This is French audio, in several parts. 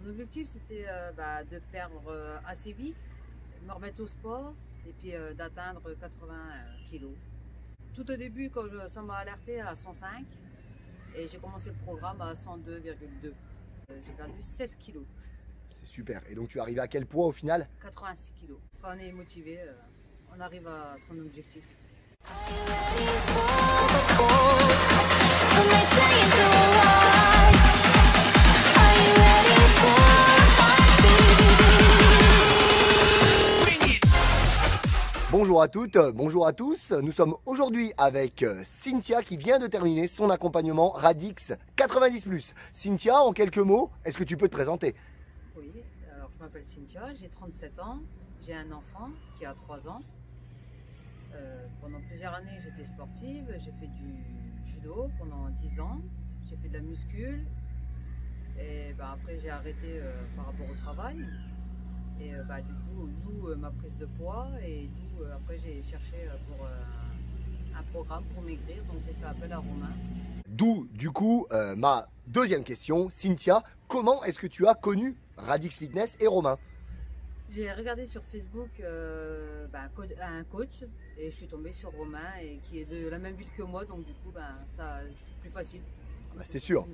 Mon objectif, c'était de perdre assez vite, de me remettre au sport et puis d'atteindre 80 kilos. Tout au début, quand ça m'a alerté à 105 et j'ai commencé le programme à 102,2. J'ai perdu 16 kilos. C'est super. Et donc tu es arrivé à quel poids au final? 86 kilos. Quand on est motivé, on arrive à son objectif. Bonjour à toutes, bonjour à tous. Nous sommes aujourd'hui avec Cynthia qui vient de terminer son accompagnement Radix 90+. Cynthia, en quelques mots, est-ce que tu peux te présenter? Oui, alors je m'appelle Cynthia, j'ai 37 ans, j'ai un enfant qui a 3 ans. Pendant plusieurs années, j'étais sportive, j'ai fait du judo pendant 10 ans, j'ai fait de la muscule et après j'ai arrêté par rapport au travail. Et du coup, d'où ma prise de poids et d'où après j'ai cherché pour un programme pour maigrir, donc j'ai fait appel à Romain. D'où du coup ma deuxième question, Cynthia, comment est-ce que tu as connu Radix Fitness et Romain? J'ai regardé sur Facebook un coach et je suis tombée sur Romain et qui est de la même ville que moi, donc du coup ça c'est plus facile. C'est sûr,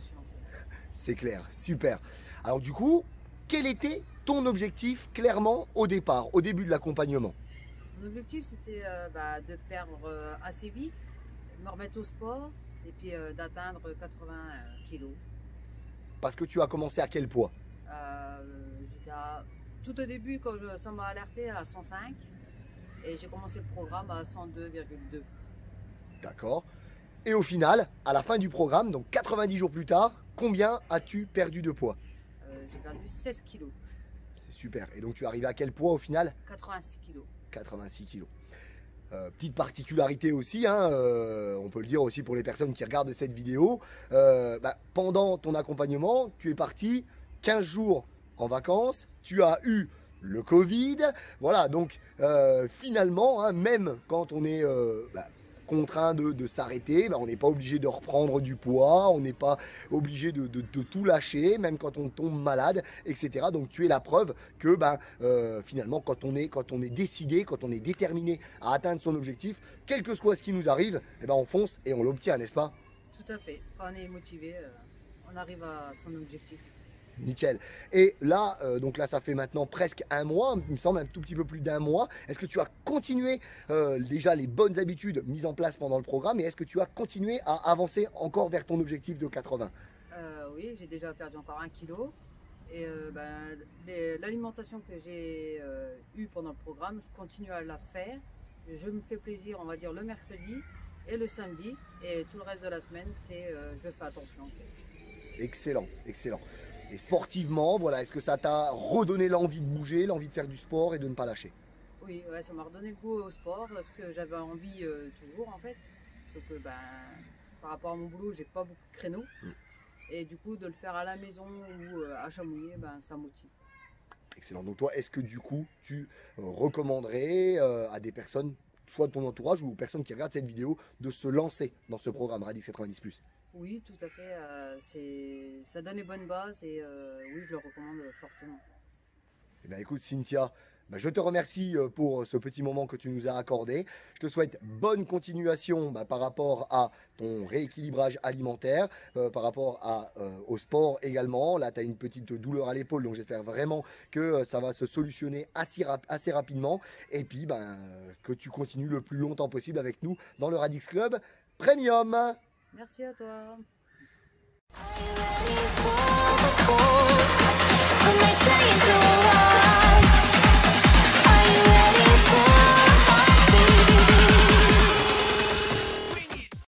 c'est clair, super. Alors du coup, quel était ton objectif clairement au départ, au début de l'accompagnement? Mon objectif c'était de perdre assez vite, de me remettre au sport et puis d'atteindre 80 kilos. Parce que tu as commencé à quel poids? J'étais tout au début quand ça m'a alerté à 105 et j'ai commencé le programme à 102,2. D'accord. Et au final, à la fin du programme, donc 90 jours plus tard, combien as-tu perdu de poids? J'ai perdu 16 kilos. C'est super. Et donc tu es arrivé à quel poids au final? 86 kilos. 86 kilos. Petite particularité aussi, on peut le dire aussi pour les personnes qui regardent cette vidéo, pendant ton accompagnement, tu es parti 15 jours en vacances, tu as eu le Covid, voilà, donc finalement, même quand on est contraint de s'arrêter, on n'est pas obligé de reprendre du poids, on n'est pas obligé de tout lâcher, même quand on tombe malade, etc. Donc tu es la preuve que finalement quand on est décidé, quand on est déterminé à atteindre son objectif, quel que soit ce qui nous arrive, on fonce et on l'obtient, n'est-ce pas? Tout à fait, quand on est motivé, on arrive à son objectif. Nickel. Et là, donc là, ça fait maintenant presque un mois, il me semble un tout petit peu plus d'un mois. Est-ce que tu as continué déjà les bonnes habitudes mises en place pendant le programme et est-ce que tu as continué à avancer encore vers ton objectif de 80? Oui, j'ai déjà perdu encore 1 kilo. Et l'alimentation que j'ai eue pendant le programme, je continue à la faire. Je me fais plaisir, on va dire, le mercredi et le samedi. Et tout le reste de la semaine, c'est je fais attention. Excellent, excellent. Et sportivement, voilà, est-ce que ça t'a redonné l'envie de bouger, l'envie de faire du sport et de ne pas lâcher? Oui, ouais, ça m'a redonné le goût au sport, parce que j'avais envie toujours en fait. Sauf que par rapport à mon boulot, j'ai pas beaucoup de créneaux. Et du coup, de le faire à la maison ou à Chamouillé, ça motive. Excellent. Donc toi, est-ce que du coup, tu recommanderais à des personnes, soit de ton entourage ou aux personnes qui regardent cette vidéo, de se lancer dans ce programme Radix 90+? Oui, tout à fait. Ça donne les bonnes bases et oui, je le recommande fortement. Eh bien, écoute Cynthia, je te remercie pour ce petit moment que tu nous as accordé. Je te souhaite bonne continuation par rapport à ton rééquilibrage alimentaire, par rapport au sport également. Là, tu as une petite douleur à l'épaule, donc j'espère vraiment que ça va se solutionner assez rapidement. Et puis, que tu continues le plus longtemps possible avec nous dans le Radix Club Premium. Merci à toi.